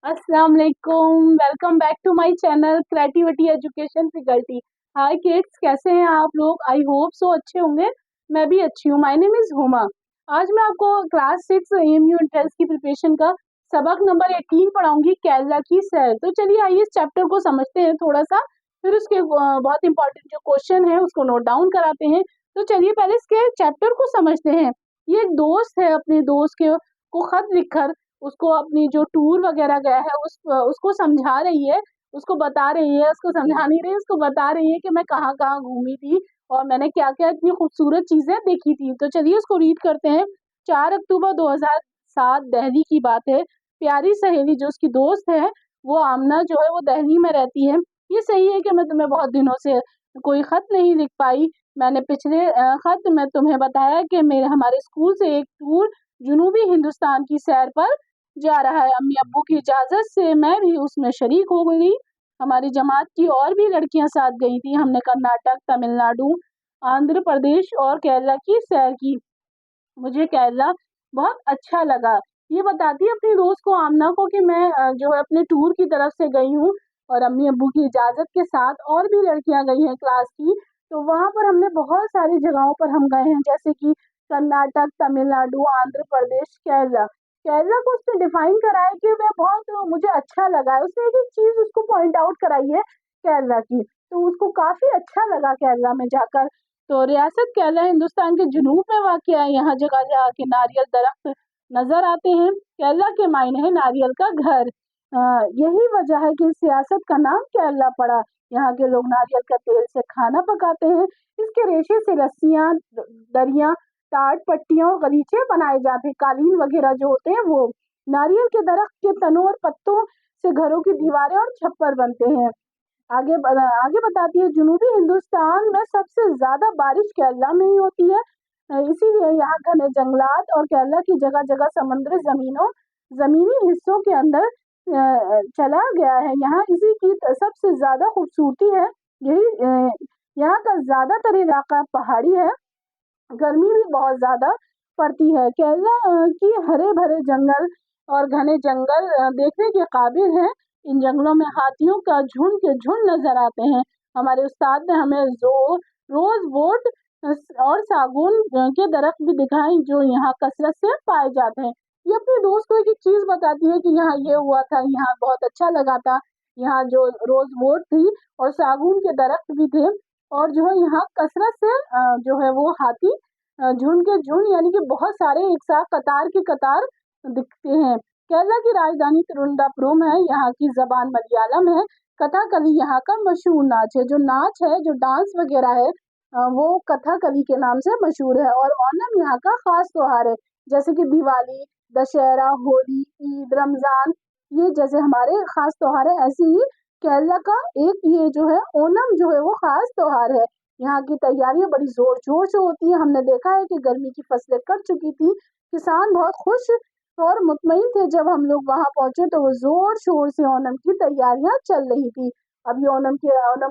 अस्सलाम वालेकुम। Welcome back to my channel creativity education faculty. Hi kids, कैसे हैं आप लोग? आई होप सो अच्छे होंगे। मैं भी अच्छी हूँ। My name is Huma. आज मैं आपको क्लास 6 एएमयू एंट्रेंस की प्रिपरेशन का सबक नंबर 18 पढ़ाऊंगी, केरला की सैर। तो चलिए आइए इस चैप्टर को समझते हैं थोड़ा सा, फिर उसके बहुत इंपॉर्टेंट जो क्वेश्चन है उसको नोट डाउन कराते हैं। तो चलिए पहले इसके चैप्टर को समझते हैं। ये एक दोस्त है, अपने दोस्त के को खत लिखकर उसको अपनी जो टूर वगैरह गया है उसको समझा रही है, उसको बता रही है, उसको समझा नहीं रही, उसको बता रही है कि मैं कहाँ कहाँ घूमी थी और मैंने क्या क्या इतनी खूबसूरत चीजें देखी थी। तो चलिए उसको रीड करते हैं। 4 अक्टूबर 2007 दिल्ली की बात है। प्यारी सहेली जो उसकी दोस्त है, वो आमना जो है वो दिल्ली में रहती है। ये सही है कि मैं तुम्हें बहुत दिनों से कोई खत नहीं लिख पाई। मैंने पिछले खत में तुम्हें बताया कि मेरे हमारे स्कूल से एक टूर जुनूबी हिंदुस्तान की सैर पर जा रहा है। अम्मी अब्बू की इजाजत से मैं भी उसमें शरीक हो गई। हमारी जमात की और भी लड़कियां साथ गई थी। हमने कर्नाटक, तमिलनाडु, आंध्र प्रदेश और केरला की सैर की। मुझे केरला बहुत अच्छा लगा। ये बताती है अपनी दोस्त को, आमना को, कि मैं जो है अपने टूर की तरफ से गई हूँ और अम्मी अब्बू की इजाजत के साथ और भी लड़कियां गई हैं क्लास की। तो वहां पर हमने बहुत सारी जगहों पर हम गए हैं, जैसे कि कर्नाटक, तमिलनाडु, आंध्र प्रदेश, केरला। केरला को उसने डिफाइन करा है कि वह बहुत मुझे अच्छा लगा है। उसने एक एक चीज उसको पॉइंट आउट कराई है केरला की, तो उसको काफी अच्छा लगा केरला में जाकर। तो रियासत केरला हिंदुस्तान के जनूब में वाक़ है। यहाँ जगह जगह के नारियल दरख्त नजर आते हैं। केरला के मायने है नारियल का घर। यही वजह है कि इस रियासत का नाम केरला पड़ा। यहाँ के लोग नारियल का तेल से खाना पकाते हैं। इसके रेशे से रस्सियां, दरियां, टाट, पट्टियां और गलीचे बनाए जाते हैं। कालीन वगैरह जो होते हैं वो नारियल के दरख्त के तनों और पत्तों से घरों की दीवारें और छप्पर बनते हैं। आगे बताती है, जनूबी हिंदुस्तान में सबसे ज्यादा बारिश केरला में ही होती है। इसीलिए यहाँ घने जंगलात और केरला की जगह जगह समुद्र जमीनी हिस्सों के अंदर चला गया है। यहाँ इसी की सबसे ज्यादा खूबसूरती है। यहाँ का ज्यादातर इलाका पहाड़ी है। गर्मी भी बहुत ज्यादा पड़ती है। केरला की हरे भरे जंगल और घने जंगल देखने के काबिल हैं। इन जंगलों में हाथियों का झुंड के झुंड नजर आते हैं। हमारे उस्ताद ने हमें रोज वोट और सागुन के दरख्त भी दिखाए जो यहाँ कसरत से पाए जाते हैं। ये अपने दोस्त को एक एक चीज बताती है कि यहाँ ये हुआ था, यहाँ बहुत अच्छा लगा था, यहाँ जो रोज वोट थी और सागुन के दरख्त भी थे, और जो है यहाँ कसरत से जो है वो हाथी झुंड के झुंड यानी कि बहुत सारे एक साथ कतार की कतार दिखते हैं। केरला की राजधानी तिरुवनंतपुरम है। यहाँ की जबान मलयालम है। कथकली यहाँ का मशहूर नाच है। जो नाच है, जो डांस वगैरह है, वो कथकली के नाम से मशहूर है। और ओणम यहाँ का खास त्योहार है, जैसे कि दिवाली, दशहरा, होली, ईद, रमजान, ये जैसे हमारे खास त्योहार है, ऐसे ही केरला का एक ये जो है ओणम जो है वो खास त्योहार है। यहाँ की तैयारियां बड़ी जोर शोर से होती है। हमने देखा है कि गर्मी की फसलें कट चुकी थी। किसान बहुत खुश और मुतमईन थे। जब हम लोग वहां पहुंचे तो वो जोर शोर से ओणम की तैयारियां चल रही थी। अब ये ओणम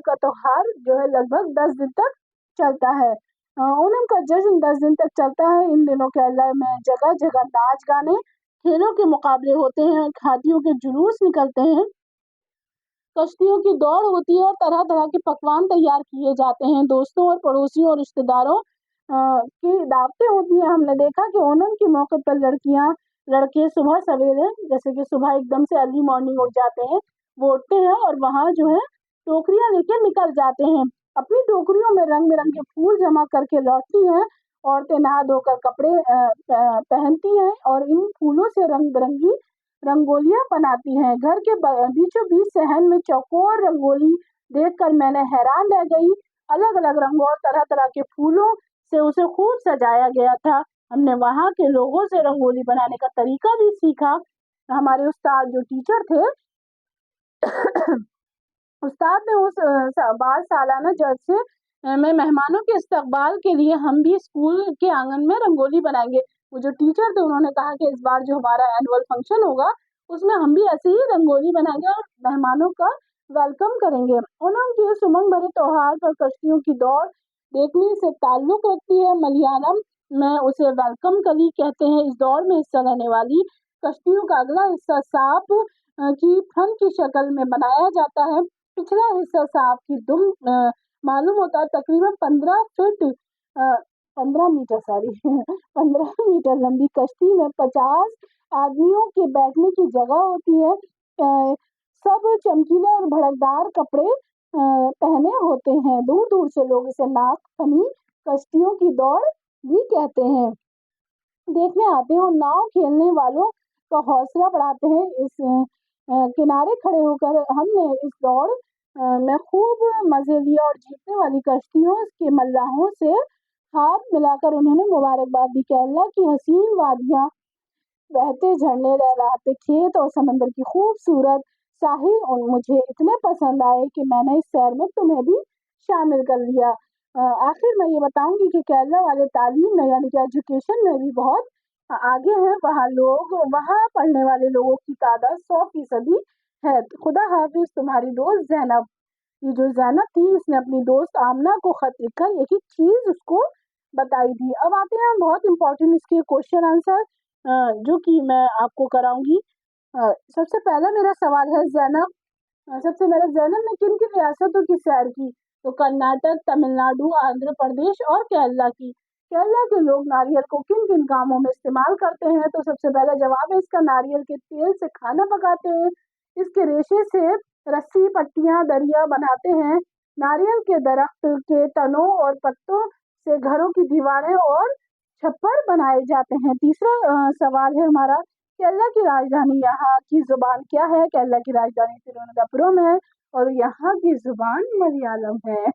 का त्योहार जो है लगभग 10 दिन तक चलता है। ओणम का जश्न 10 दिन तक चलता है। इन दिनों केरला में जगह जगह नाच गाने, खेलों के मुकाबले होते हैं, हाथियों के जुलूस निकलते हैं, कश्तियों की दौड़ होती है और तरह तरह के पकवान तैयार किए जाते हैं। दोस्तों और पड़ोसियों और रिश्तेदारों की दावतें होती हैं। हमने देखा कि ओणम के मौके पर लड़कियां लड़के सुबह सवेरे, जैसे कि सुबह एकदम से अर्ली मॉर्निंग उठ जाते हैं, वो उठते हैं और वहां जो है टोकरियां लेके निकल जाते हैं। अपनी टोकरियों में रंग बिरंगे फूल जमा करके लौटती हैं। औरतें नहा धोकर कपड़े पहनती हैं और इन फूलों से रंग बिरंगी रंगोलियां बनाती हैं। घर के बीचों बीच सहन में चौकोर रंगोली देखकर मैंने हैरान रह गई। अलग अलग रंगों और तरह तरह के फूलों से उसे खूब सजाया गया था। हमने वहां के लोगों से रंगोली बनाने का तरीका भी सीखा। हमारे उस्ताद जो टीचर थे, उस्ताद ने उस बार सालाना जलसे में मेहमानों के इस्तकबाल के लिए हम भी स्कूल के आंगन में रंगोली बनाएंगे। वो जो टीचर थे उन्होंने कहा कि इस बार जो हमारा एनुअल फंक्शन होगा उसमें हम भी ऐसे ही रंगोली बनाएंगे और मेहमानों का वेलकम करेंगे। उन्होंने इस उमंग भरे त्योहार पर कश्तियों की दौड़ देखने से ताल्लुक रखती है। मलयालम में उसे वेलकम कली कहते हैं। इस दौड़ में हिस्सा लेने वाली कश्तियों का अगला हिस्सा सांप की फन की शक्ल में बनाया जाता है। पिछला हिस्सा सांप की दुम मालूम होता है। तकरीबन 15 मीटर 15 मीटर लंबी कश्ती में 50 आदमियों के बैठने की जगह होती है। सब चमकीले और भड़कदार कपड़े पहने होते हैं। दूर दूर से लोग इसे नाग फनी कश्तियों की दौड़ भी कहते हैं देखने आते हैं और नाव खेलने वालों का हौसला बढ़ाते हैं। इस किनारे खड़े होकर हमने इस दौड़ में खूब मजे लिए और जीतने वाली कश्तियों के मल्लाहों से हाथ मिलाकर उन्होंने मुबारकबाद दी। केरला की हसीन वादियां, बहते झरने, लहराते खेत और समंदर की खूबसूरत साहिल और मुझे इतने पसंद आए कि मैंने इस सैर में तुम्हें भी शामिल कर लिया। आखिर मैं ये बताऊंगी कि केरला वाले तालीम में यानी कि एजुकेशन में भी बहुत आगे हैं। वहाँ पढ़ने वाले लोगों की तादाद 100% है। खुदा हाफिज, तुम्हारी दोस्त ज़ैनब। ये जो ज़ैनब थी, इसने अपनी दोस्त आमना को खत लिखकर एक एक चीज उसको बताई थी। अब आते हैं बहुत इंपॉर्टेंट इसके क्वेश्चन आंसर जो कि मैं आपको कराऊंगी। सबसे पहला मेरा सवाल है, सबसे पहले ज़ैनब ने किन किन रियासतों की सैर की? तो कर्नाटक, तमिलनाडु, आंध्र प्रदेश और केरला की। केरला के लोग नारियल को किन किन कामों में इस्तेमाल करते हैं? तो सबसे पहला जवाब है इसका, नारियल के तेल से खाना पकाते हैं, इसके रेशे से रस्सी, पट्टियां, दरिया बनाते हैं, नारियल के दरख्त के तनों और पत्तों से घरों की दीवारें और छप्पर बनाए जाते हैं। तीसरा सवाल है हमारा, केरला की राजधानी यहाँ की जुबान क्या है? केरला की राजधानी तिरुवनंतपुरम है और यहाँ की जुबान मलयालम है।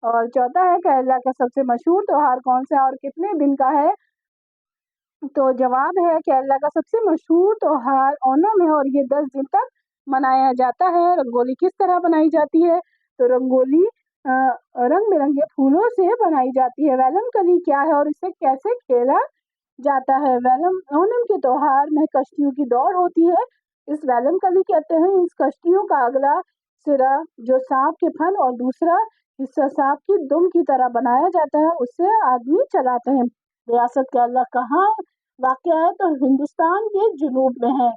और चौथा है, केरला का सबसे मशहूर त्योहार कौन सा है और कितने दिन का है? तो जवाब है, केरला का सबसे मशहूर त्योहार ओणम है और ये 10 दिन तक मनाया जाता है। रंगोली किस तरह बनाई जाती है? तो रंगोली रंग बिरंगे फूलों से बनाई जाती है। वेलम कली क्या है और इसे कैसे खेला जाता है? ओणम के त्योहार में कश्तियों की दौड़ होती है, इस वेलम कली कहते हैं। इस कश्तियों का अगला सिरा जो सांप के फन और दूसरा हिस्सा सांप की दुम की तरह बनाया जाता है, उससे आदमी चलाते हैं। रियासत केरला कहाँ वाक़या है? तो हिंदुस्तान के जुनूब में है।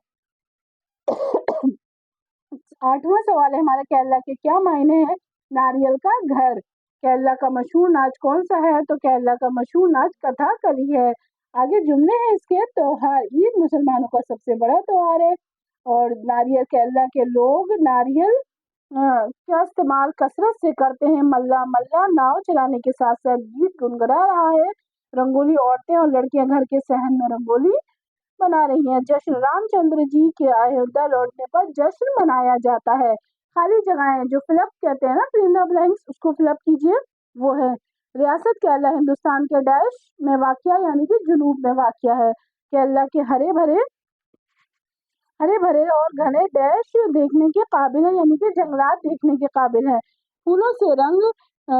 8वां सवाल है हमारा, केरला के क्या मायने हैं? नारियल का घर। केरला का मशहूर नाच कौन सा है? तो केरला का मशहूर नाच कथाकली है। आगे जुमले हैं इसके, त्योहार, ईद मुसलमानों का सबसे बड़ा त्योहार है और नारियल, केरला के लोग नारियल का इस्तेमाल कसरत से करते हैं। मल्ला मल्ला नाव चलाने के साथ साथ गीत गुनगुना रहा है। रंगोली, औरतें और लड़कियां घर के सहन में रंगोली बना रही हैं। जश्न, रामचंद्र जी के अयोध्या लौटने पर जश्न मनाया जाता है। खाली जगहें जो फिलअप कहते हैं ना, फिल इन द ब्लैंक्स, उसको फिलअप कीजिए, वो है। रियासत केरला हिंदुस्तान के डैश में वाक़या यानी कि जुनूब में वाक़या है। केरला के हरे भरे और घने डैश देखने के काबिल है यानी कि जंगलात देखने के काबिल है। फूलों से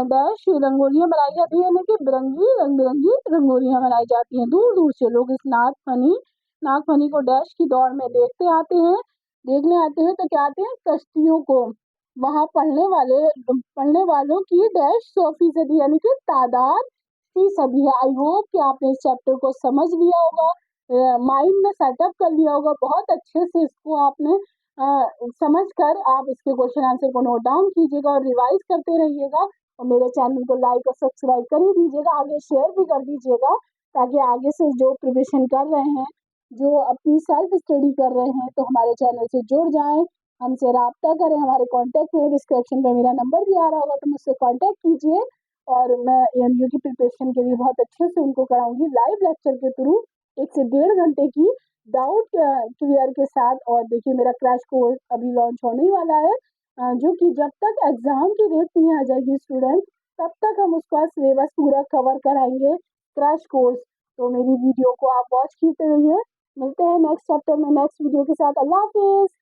डैश रंगोलियां बनाई जाती है यानी कि रंग बिरंगी रंगोलियां बनाई जाती हैं। दूर दूर से लोग इस नागफनी को डैश की दौड़ में देखने आते हैं। तो क्या आते हैं? कश्तियों को। वहां पढ़ने वालों की डैश 100% यानी कि तादाद फीसदी है। आई होप कि आपने इस चैप्टर को समझ लिया होगा, माइंड में सेटअप कर लिया होगा बहुत अच्छे से। इसको आपने समझ कर आप इसके क्वेश्चन आंसर को नोट डाउन कीजिएगा और रिवाइज करते रहिएगा और मेरे चैनल को लाइक और सब्सक्राइब कर ही दीजिएगा, आगे शेयर भी कर दीजिएगा ताकि आगे से जो प्रिपरेशन कर रहे हैं, जो अपनी सेल्फ स्टडी कर रहे हैं, तो हमारे चैनल से जुड़ जाएं, हमसे राब्ता करें। हमारे कॉन्टैक्ट में डिस्क्रिप्शन में मेरा नंबर भी आ रहा होगा, तो मुझसे कॉन्टैक्ट कीजिए और मैं एएमयू की प्रिपरेशन के लिए बहुत अच्छे से उनको कराऊंगी लाइव लेक्चर के थ्रू 1 से 1.5 घंटे की डाउट क्लियर के साथ। और देखिए मेरा क्रैश कोर्स अभी लॉन्च होने ही वाला है, जो कि जब तक एग्जाम की डेट नहीं आ जाएगी स्टूडेंट, तब तक हम उसका सिलेबस पूरा कवर कराएंगे क्रैश कोर्स। तो मेरी वीडियो को आप वॉच करते रहिए। मिलते हैं नेक्स्ट चैप्टर में नेक्स्ट वीडियो के साथ। अल्लाह हाफिज।